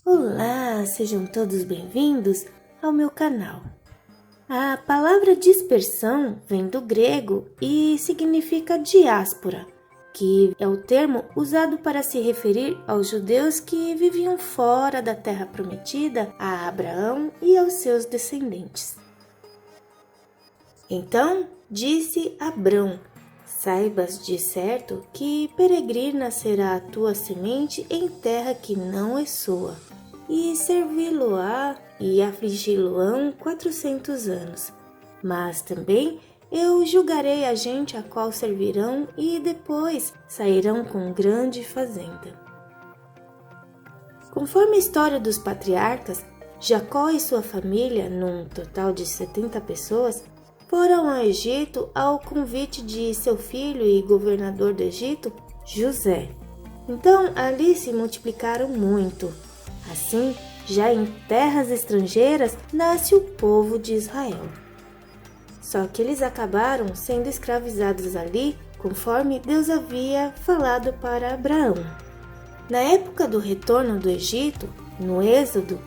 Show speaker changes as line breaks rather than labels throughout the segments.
Olá, sejam todos bem-vindos ao meu canal. A palavra dispersão vem do grego e significa diáspora, que é o termo usado para se referir aos judeus que viviam fora da terra prometida a Abraão e aos seus descendentes. Então disse Abrão: saibas de certo que peregrina será a tua semente em terra que não é sua, e servi-lo-á e afligi-lo-ão 400 anos. Mas também eu julgarei a gente a qual servirão e depois sairão com grande fazenda. Conforme a história dos patriarcas, Jacó e sua família, num total de 70 pessoas, foram ao Egito ao convite de seu filho e governador do Egito, José. Então ali se multiplicaram muito. Assim, já em terras estrangeiras, nasce o povo de Israel. Só que eles acabaram sendo escravizados ali, conforme Deus havia falado para Abraão. Na época do retorno do Egito, no Êxodo,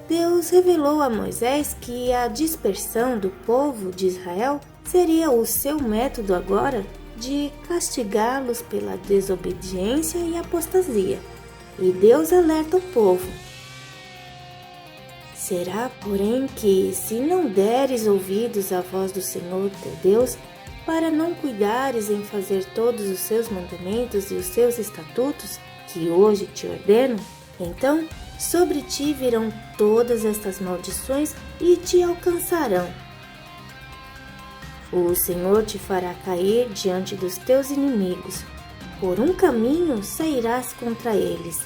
Deus revelou a Moisés que a dispersão do povo de Israel seria o seu método agora de castigá-los pela desobediência e apostasia. E Deus alerta o povo: será, porém, que, se não deres ouvidos à voz do Senhor teu Deus, para não cuidares em fazer todos os seus mandamentos e os seus estatutos, que hoje te ordeno, então sobre ti virão todas estas maldições e te alcançarão. O Senhor te fará cair diante dos teus inimigos. Por um caminho sairás contra eles,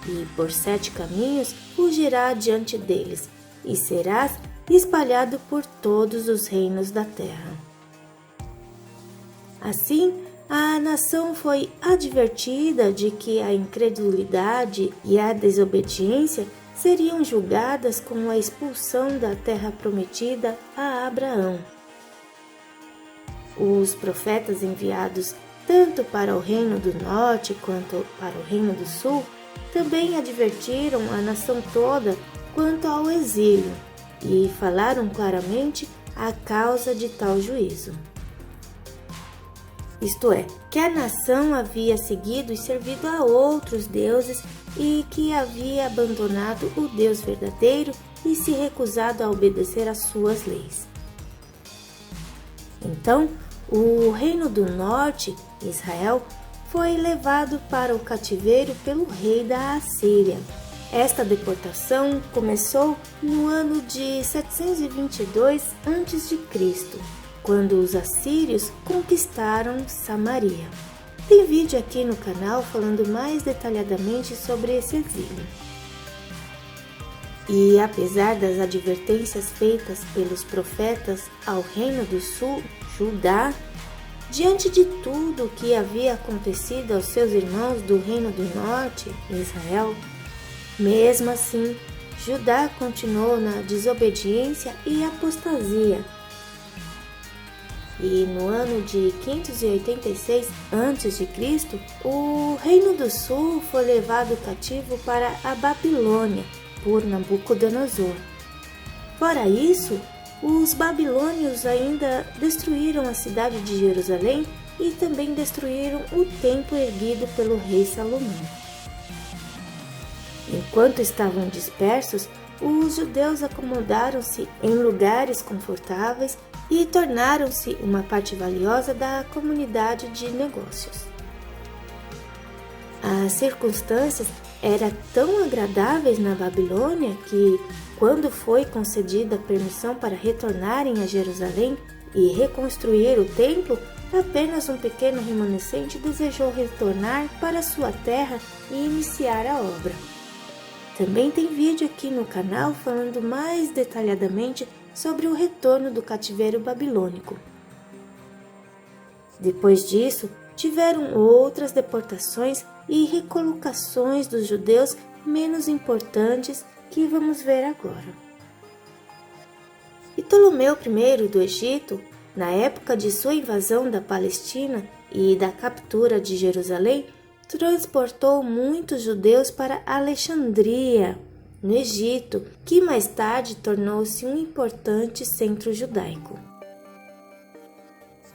e por 7 caminhos fugirá diante deles, e serás espalhado por todos os reinos da terra. Assim, a nação foi advertida de que a incredulidade e a desobediência seriam julgadas com a expulsão da terra prometida a Abraão. Os profetas enviados tanto para o reino do norte quanto para o reino do sul também advertiram a nação toda quanto ao exílio e falaram claramente a causa de tal juízo. Isto é, que a nação havia seguido e servido a outros deuses e que havia abandonado o Deus verdadeiro e se recusado a obedecer às suas leis. Então, o reino do norte, Israel, foi levado para o cativeiro pelo rei da Assíria. Esta deportação começou no ano de 722 a.C., quando os assírios conquistaram Samaria. Tem vídeo aqui no canal falando mais detalhadamente sobre esse exílio. E apesar das advertências feitas pelos profetas ao reino do sul, Judá, diante de tudo o que havia acontecido aos seus irmãos do reino do norte, Israel, mesmo assim, Judá continuou na desobediência e apostasia. E no ano de 586 a.C., o reino do sul foi levado cativo para a Babilônia por Nabucodonosor. Fora isso, os babilônios ainda destruíram a cidade de Jerusalém e também destruíram o templo erguido pelo rei Salomão. Enquanto estavam dispersos, os judeus acomodaram-se em lugares confortáveis e tornaram-se uma parte valiosa da comunidade de negócios. As circunstâncias eram tão agradáveis na Babilônia que, quando foi concedida a permissão para retornarem a Jerusalém e reconstruir o templo, apenas um pequeno remanescente desejou retornar para sua terra e iniciar a obra. Também tem vídeo aqui no canal falando mais detalhadamente sobre o retorno do cativeiro babilônico. Depois disso, tiveram outras deportações e recolocações dos judeus menos importantes que vamos ver agora. Ptolomeu I do Egito, na época de sua invasão da Palestina e da captura de Jerusalém, transportou muitos judeus para Alexandria, no Egito, que mais tarde tornou-se um importante centro judaico.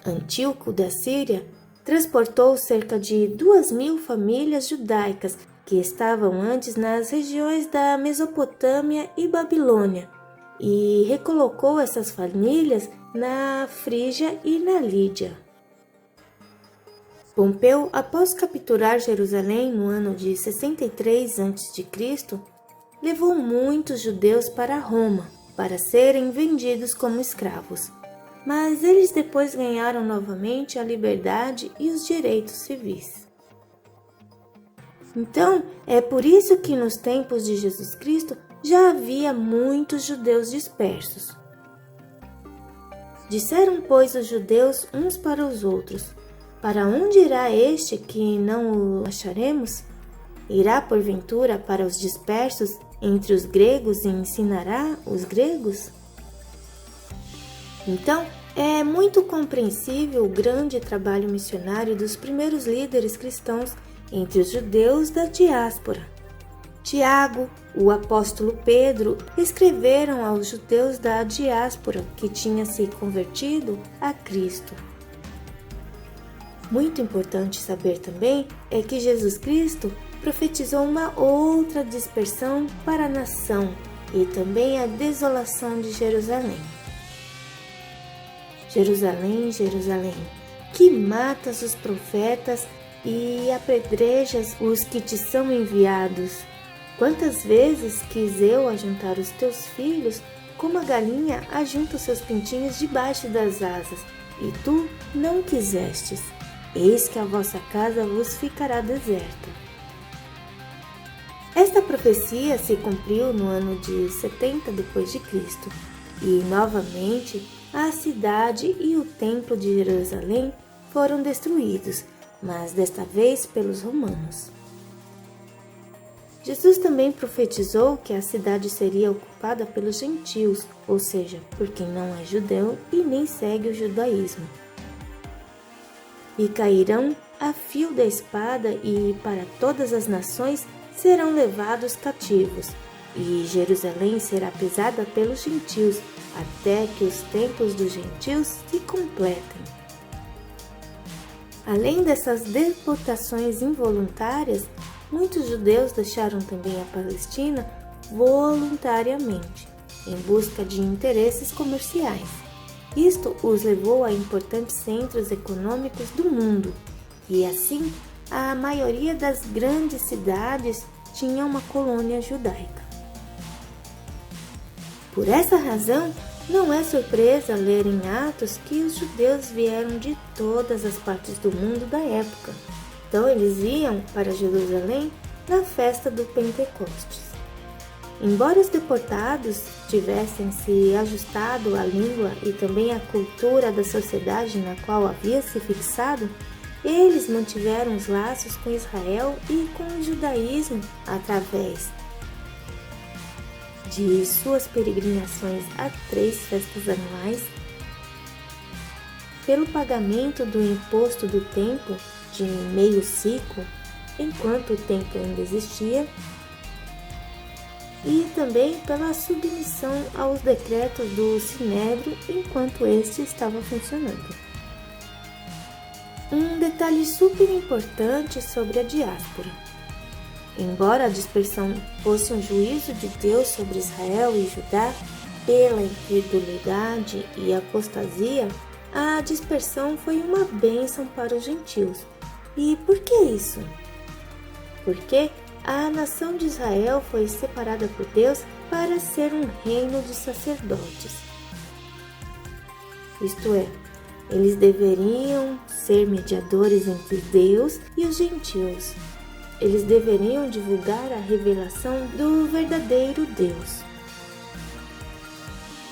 Antíoco da Síria transportou cerca de 2.000 famílias judaicas que estavam antes nas regiões da Mesopotâmia e Babilônia e recolocou essas famílias na Frígia e na Lídia. Pompeu, após capturar Jerusalém no ano de 63 a.C., levou muitos judeus para Roma para serem vendidos como escravos, mas eles depois ganharam novamente a liberdade e os direitos civis. Então, é por isso que nos tempos de Jesus Cristo já havia muitos judeus dispersos. Disseram, pois, os judeus uns para os outros: para onde irá este que não o acharemos? Irá porventura para os dispersos entre os gregos e ensinará os gregos? Então, é muito compreensível o grande trabalho missionário dos primeiros líderes cristãos entre os judeus da diáspora. Tiago, o apóstolo Pedro escreveram aos judeus da diáspora que tinham se convertido a Cristo. Muito importante saber também é que Jesus Cristo profetizou uma outra dispersão para a nação e também a desolação de Jerusalém. Jerusalém, Jerusalém, que matas os profetas e apedrejas os que te são enviados. Quantas vezes quis eu ajuntar os teus filhos, como a galinha ajunta os seus pintinhos debaixo das asas, e tu não quisestes. Eis que a vossa casa vos ficará deserta. Esta profecia se cumpriu no ano de 70 d.C. e, novamente, a cidade e o templo de Jerusalém foram destruídos, mas desta vez pelos romanos. Jesus também profetizou que a cidade seria ocupada pelos gentios, ou seja, por quem não é judeu e nem segue o judaísmo. E cairão a fio da espada e para todas as nações serão levados cativos, e Jerusalém será pisada pelos gentios, até que os tempos dos gentios se completem. Além dessas deportações involuntárias, muitos judeus deixaram também a Palestina voluntariamente, em busca de interesses comerciais. Isto os levou a importantes centros econômicos do mundo, e assim a maioria das grandes cidades tinha uma colônia judaica. Por essa razão, não é surpresa ler em Atos que os judeus vieram de todas as partes do mundo da época. Então eles iam para Jerusalém na festa do Pentecostes. Embora os deportados tivessem se ajustado à língua e também à cultura da sociedade na qual havia se fixado, eles mantiveram os laços com Israel e com o judaísmo através de suas peregrinações a 3 festas anuais, pelo pagamento do imposto do templo de meio ciclo, enquanto o templo ainda existia, e também pela submissão aos decretos do Sinédrio enquanto este estava funcionando. Um detalhe super importante sobre a diáspora. Embora a dispersão fosse um juízo de Deus sobre Israel e Judá pela incredulidade e apostasia, a dispersão foi uma bênção para os gentios. E por que isso? Porque a nação de Israel foi separada por Deus para ser um reino de sacerdotes. Isto é, eles deveriam ser mediadores entre Deus e os gentios. Eles deveriam divulgar a revelação do verdadeiro Deus.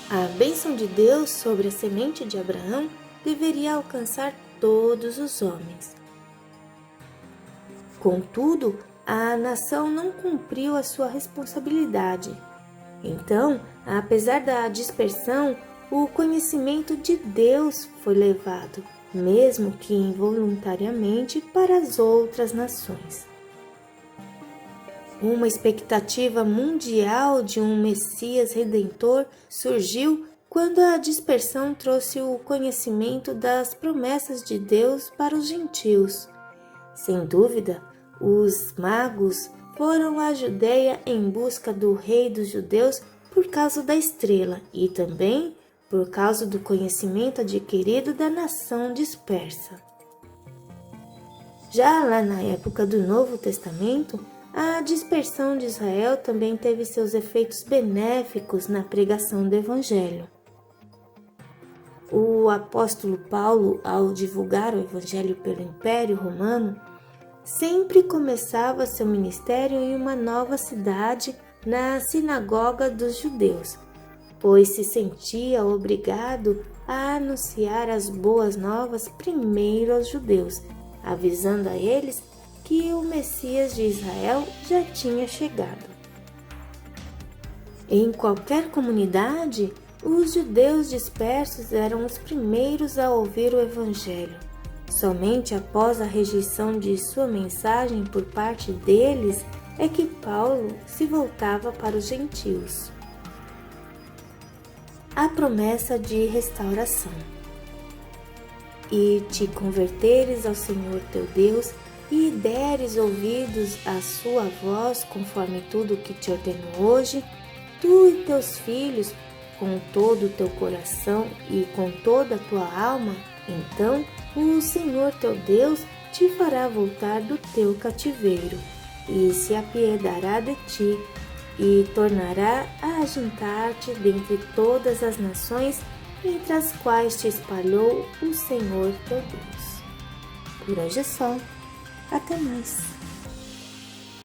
A bênção de Deus sobre a semente de Abraão deveria alcançar todos os homens. Contudo, a nação não cumpriu a sua responsabilidade. Então, apesar da dispersão, o conhecimento de Deus foi levado, mesmo que involuntariamente, para as outras nações. Uma expectativa mundial de um Messias Redentor surgiu quando a dispersão trouxe o conhecimento das promessas de Deus para os gentios. Sem dúvida, os magos foram à Judeia em busca do rei dos judeus por causa da estrela e também por causa do conhecimento adquirido da nação dispersa. Já lá na época do Novo Testamento, a dispersão de Israel também teve seus efeitos benéficos na pregação do Evangelho. O apóstolo Paulo, ao divulgar o Evangelho pelo Império Romano, sempre começava seu ministério em uma nova cidade, na sinagoga dos judeus, pois se sentia obrigado a anunciar as boas novas primeiro aos judeus, avisando a eles que o Messias de Israel já tinha chegado. Em qualquer comunidade, os judeus dispersos eram os primeiros a ouvir o Evangelho. Somente após a rejeição de sua mensagem por parte deles é que Paulo se voltava para os gentios. A promessa de restauração. E te converteres ao Senhor teu Deus, e deres ouvidos à sua voz, conforme tudo o que te ordeno hoje, tu e teus filhos, com todo o teu coração e com toda a tua alma, então o Senhor teu Deus te fará voltar do teu cativeiro, e se apiedará de ti, e tornará a ajuntar-te dentre todas as nações entre as quais te espalhou o Senhor teu Deus. Por hoje é só. Até mais!